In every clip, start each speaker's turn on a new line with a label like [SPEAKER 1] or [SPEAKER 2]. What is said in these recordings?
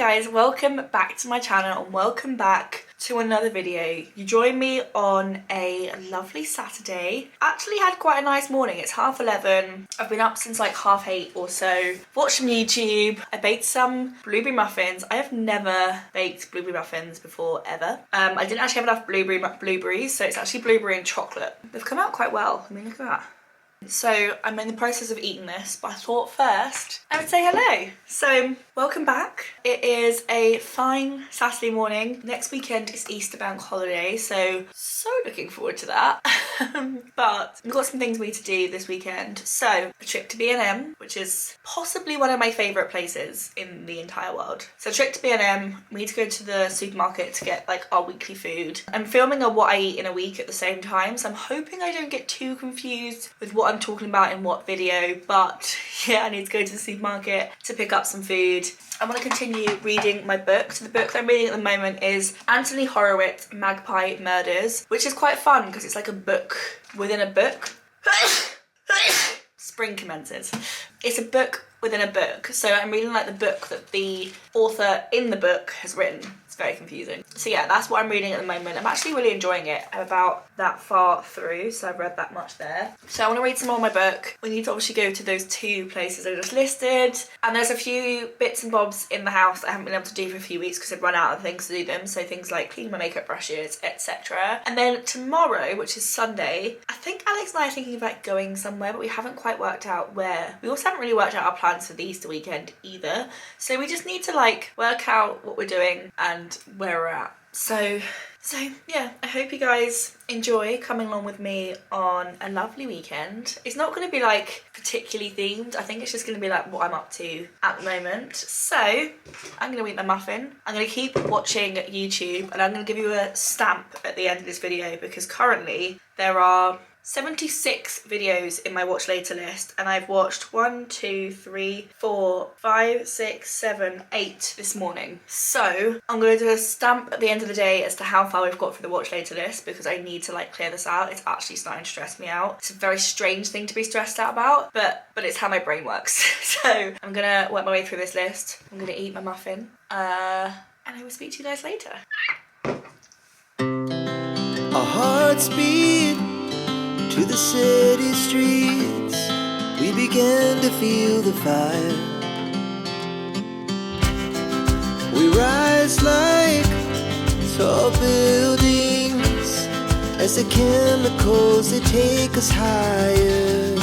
[SPEAKER 1] guys, welcome back to my channel and welcome back to another video. You join me on a lovely Saturday. Actually had quite a nice morning. It's 11:30. I've been up since like 8:30 or so. Watched some YouTube. I baked some blueberry muffins. I have never baked blueberry muffins before ever. I didn't actually have enough blueberries, so it's actually blueberry and chocolate. They've come out quite well. I mean, look at that. So I'm in the process of eating this, but I thought first I would say hello. So welcome back. It is a fine Saturday morning. Next weekend is Easter bank holiday, so looking forward to that. But we've got some things we need to do this weekend. So a trip to B&M, which is possibly one of my favourite places in the entire world. So a trip to B&M, we need to go to the supermarket to get like our weekly food. I'm filming a what I eat in a week at the same time, so I'm hoping I don't get too confused with what I'm talking about in what video, but yeah, I need to go to the supermarket to pick up some food. I want to continue reading my book. So the book that I'm reading at the moment is Anthony Horowitz, Magpie Murders, which is quite fun because it's like a book within a book. Spring commences. It's a book within a book. So I'm reading like the book that the author in the book has written. It's very confusing. So yeah, that's what I'm reading at the moment. I'm actually really enjoying it. I'm about that far through, so I've read that much there. So I want to read some more of my book. We need to obviously go to those two places I just listed. And there's a few bits and bobs in the house that I haven't been able to do for a few weeks because I've run out of things to do them. So things like cleaning my makeup brushes, etc. And then tomorrow, which is Sunday, I think Alex and I are thinking about going somewhere, but we haven't quite worked out where. We also haven't really worked out our plans for the Easter weekend either. So we just need to like work out what we're doing and where we're at. So yeah, I hope you guys enjoy coming along with me on a lovely weekend. It's not going to be like particularly themed. I think it's just going to be like what I'm up to at the moment. So I'm going to eat my muffin. I'm going to keep watching YouTube and I'm going to give you a stamp at the end of this video because currently there are 76 videos in my watch later list and I've watched 1, 2, 3, 4, 5, 6, 7, 8 this morning. So I'm going to do a stamp at the end of the day as to how far we've got for the watch later list because I need to like clear this out. It's actually starting to stress me out. It's a very strange thing to be stressed out about, but it's how my brain works. So I'm gonna work my way through this list. I'm gonna eat my muffin and I will speak to you guys later.
[SPEAKER 2] Our hearts beat to the city streets, we began to feel the fire. We rise like tall buildings as the chemicals, they take us higher.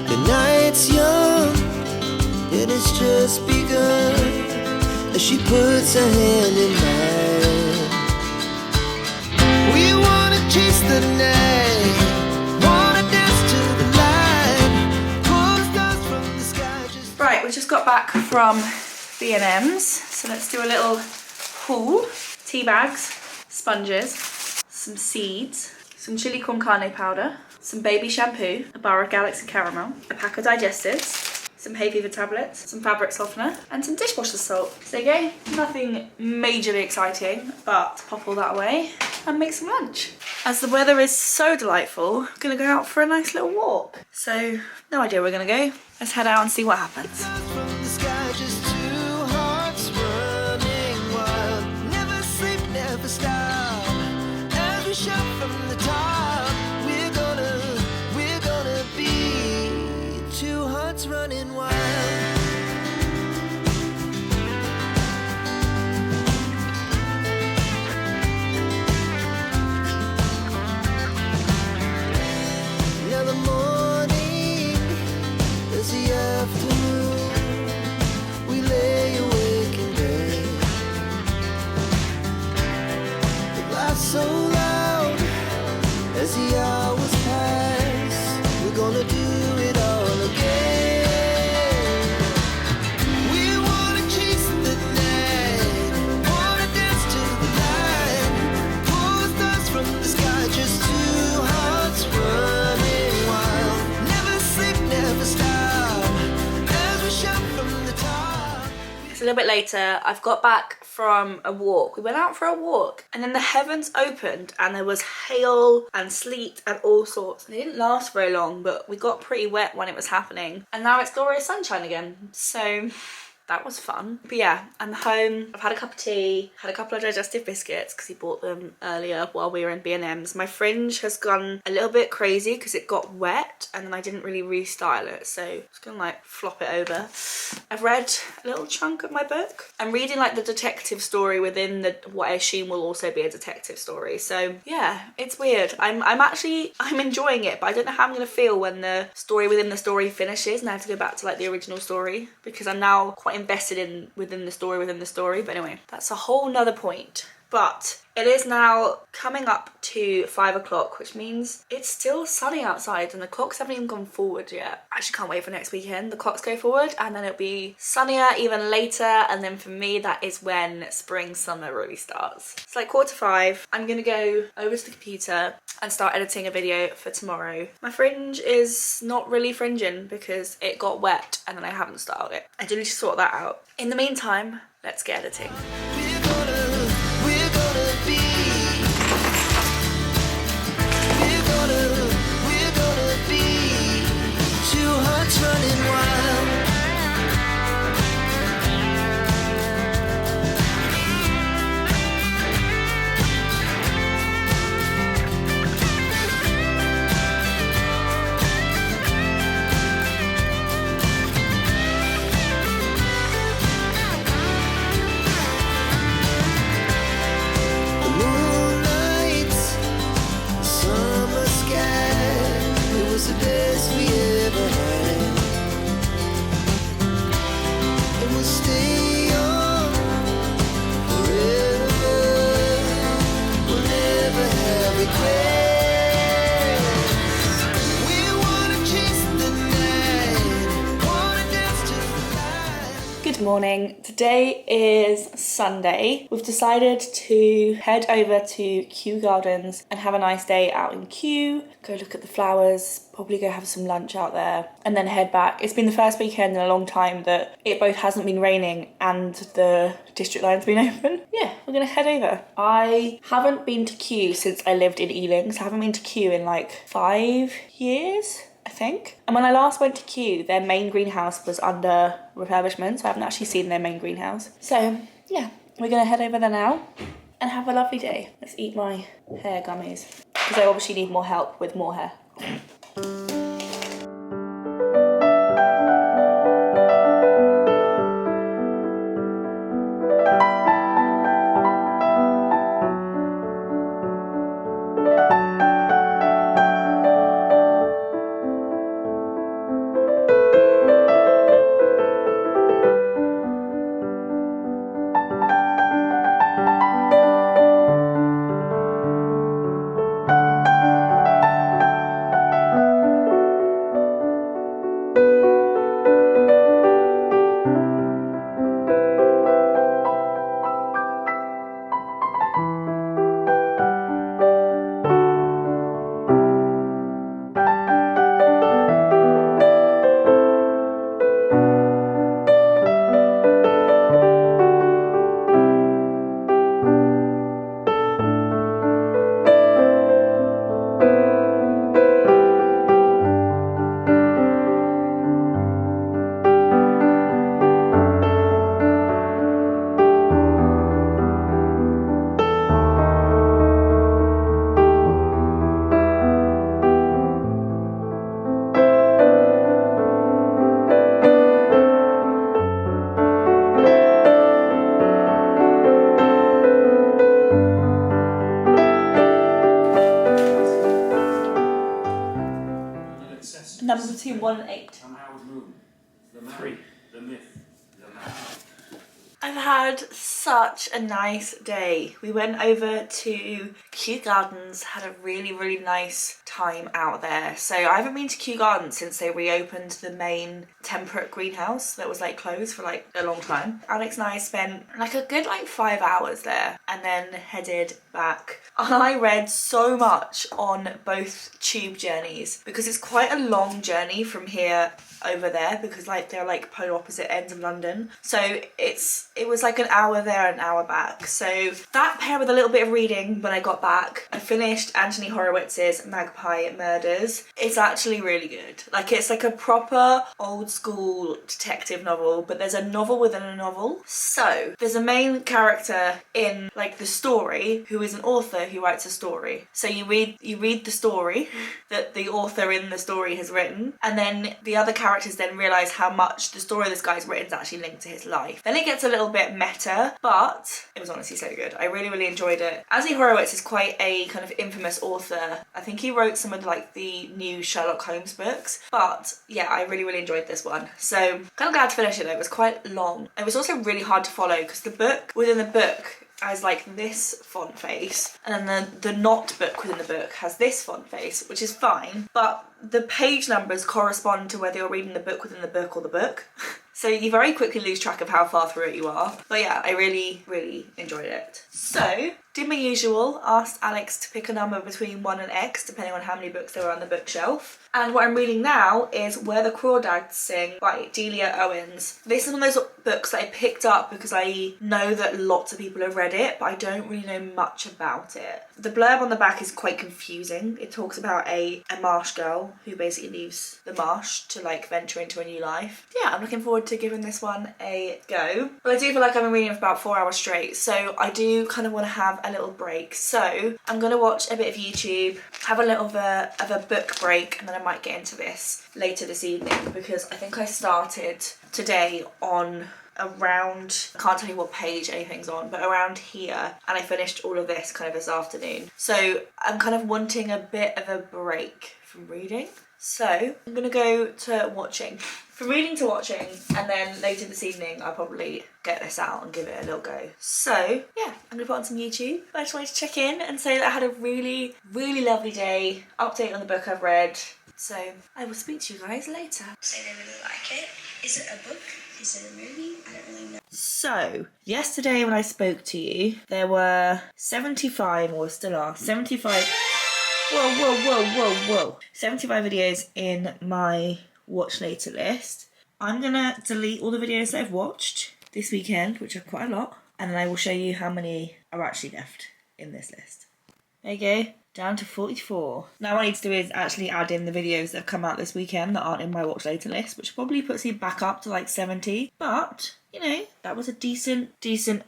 [SPEAKER 2] The night's young and it's just begun as she puts her hand in mine. We wanna chase the night, wanna dance to the light, pull stars from the sky.
[SPEAKER 1] Right, we just got back from B&M's, so let's do a little haul. Tea bags, sponges, some seeds, some chili con carne powder, some baby shampoo, a bar of Galaxy caramel, a pack of digestives, some hay fever tablets, some fabric softener, and some dishwasher salt. So there you go. Nothing majorly exciting, but pop all that away and make some lunch. As the weather is so delightful, I'm gonna go out for a nice little walk. So no idea where we're gonna go. Let's head out and see what happens.
[SPEAKER 2] Running wild. Now the morning is the afternoon. We lay awake in bed. The laughs so loud as the hours pass. We're gonna do it all again.
[SPEAKER 1] It's a little bit later. I've got back from a walk. We went out for a walk and then the heavens opened and there was hail and sleet and all sorts. And it didn't last very long, but we got pretty wet when it was happening. And now it's glorious sunshine again. So that was fun. But yeah, I'm home. I've had a cup of tea, had a couple of digestive biscuits because he bought them earlier while we were in B&M's. My fringe has gone a little bit crazy because it got wet and then I didn't really restyle it, so I'm just gonna like flop it over. I've read a little chunk of my book. I'm reading like the detective story within the what I assume will also be a detective story. So yeah, it's weird. I'm enjoying it, but I don't know how I'm gonna feel when the story within the story finishes and I have to go back to like the original story, because I'm now quite invested in within the story. But anyway, that's a whole nother point. But it is now coming up to 5 o'clock, which means it's still sunny outside and the clocks haven't even gone forward yet. I actually can't wait for next weekend. The clocks go forward and then it'll be sunnier even later, and then for me that is when spring summer really starts. It's like 4:45. I'm gonna go over to the computer and start editing a video for tomorrow. My fringe is not really fringing because it got wet and then I haven't styled it. I do need to sort that out. In the meantime, let's get editing.
[SPEAKER 2] Running wild. The moonlight, summer sky, it was the best we ever had. Stay on forever. We'll never have regrets. We wanna chase the night, wanna dance to the light.
[SPEAKER 1] Good morning. Today is Sunday. We've decided to head over to Kew Gardens and have a nice day out in Kew, go look at the flowers, probably go have some lunch out there and then head back. It's been the first weekend in a long time that it both hasn't been raining and the district line's been open. Yeah, we're gonna head over. I haven't been to Kew since I lived in Ealing, so I haven't been to Kew in like 5 years, I think. And when I last went to Kew, their main greenhouse was under refurbishment, so I haven't actually seen their main greenhouse. So yeah, we're gonna head over there now and have a lovely day. Let's eat my hair gummies because I obviously need more help with more hair. Number 218.
[SPEAKER 3] I'm Howard Moon. The man, 3. The myth. The man.
[SPEAKER 1] I've had such a nice day. We went over to Kew Gardens, had a really, really nice time out there. So I haven't been to Kew Gardens since they reopened the main temperate greenhouse that was like closed for like a long time. Alex and I spent like a good like 5 hours there and then headed back. I read so much on both tube journeys because it's quite a long journey from here over there because like they're like polar opposite ends of London. So it's it was like an hour there, an hour back. So that paired with a little bit of reading when I got back, I finished Anthony Horowitz's Magpie Murders. It's actually really good. Like, it's like a proper old school detective novel, but there's a novel within a novel. So there's a main character in like the story who is an author who writes a story. So you read the story that the author in the story has written, and then the other characters then realise how much the story this guy's written is actually linked to his life. Then it gets a little bit meta, but it was honestly so good. I really, really enjoyed it. Anthony Horowitz is quite a kind of infamous author. I think he wrote some of like the new Sherlock Holmes books, but yeah, I really, really enjoyed this one. So kind of glad to finish it though. It was quite long. It was also really hard to follow because the book within the book has like this font face, and then the not book within the book has this font face, which is fine, but the page numbers correspond to whether you're reading the book within the book or the book. So you very quickly lose track of how far through it you are. But yeah, I really, really enjoyed it. So, did my usual, asked Alex to pick a number between 1 and X, depending on how many books there were on the bookshelf. And what I'm reading now is Where the Crawdads Sing by Delia Owens. This is one of those books that I picked up because I know that lots of people have read it, but I don't really know much about it. The blurb on the back is quite confusing. It talks about a marsh girl who basically leaves the marsh to like venture into a new life. Yeah, I'm looking forward to giving this one a go. But I do feel like I've been reading for about 4 hours straight, so I do kind of want to have a little break. So I'm going to watch a bit of YouTube, have a little of a book break, and then I might get into this later this evening because I think I started today on around, I can't tell you what page anything's on, but around here, and I finished all of this kind of this afternoon. So I'm kind of wanting a bit of a break from reading. So I'm gonna go to watching. From reading to watching, and then later this evening I'll probably get this out and give it a little go. So yeah, I'm gonna put on some YouTube. But I just wanted to check in and say that I had a really, really lovely day. Update on the book I've read. So I will speak to you guys later. Say they really like it. Is it a book? Is it a movie? I don't really know. So, yesterday when I spoke to you, there were 75, or still are, 75... Whoa. 75 videos in my watch later list. I'm gonna delete all the videos that I've watched this weekend, which are quite a lot, and then I will show you how many are actually left in this list. There you go. Down to 44. Now what I need to do is actually add in the videos that have come out this weekend that aren't in my watch later list, which probably puts me back up to like 70. But, you know, that was a decent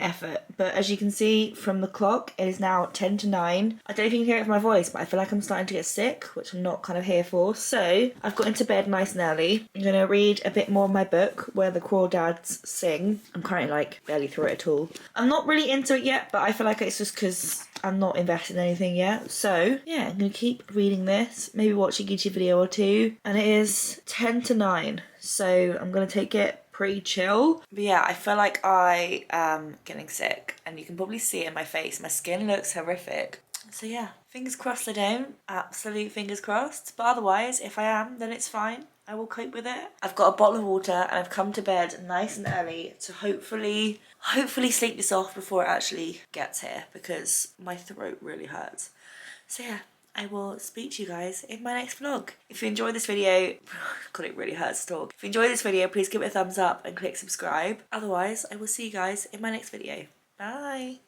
[SPEAKER 1] effort. But as you can see from the clock, it is now 10 to 9. I don't know if you can hear it from my voice, but I feel like I'm starting to get sick, which I'm not kind of here for. So I've got into bed nice and early. I'm going to read a bit more of my book, Where the Crawdads Sing. I'm currently like barely through it at all. I'm not really into it yet, but I feel like it's just because I'm not invested in anything yet. So yeah, I'm going to keep reading this, maybe watch a YouTube video or two. And it is 10 to 9. So I'm going to take it pretty chill. But yeah, I feel like I am getting sick, and you can probably see it in my face. My skin looks horrific. So yeah, fingers crossed I don't. Absolute fingers crossed. But otherwise, if I am, then it's fine. I will cope with it. I've got a bottle of water and I've come to bed nice and early to hopefully sleep this off before it actually gets here, because my throat really hurts. So yeah, I will speak to you guys in my next vlog. If you enjoyed this video, God, it really hurts to talk. If you enjoyed this video, please give it a thumbs up and click subscribe. Otherwise, I will see you guys in my next video. Bye.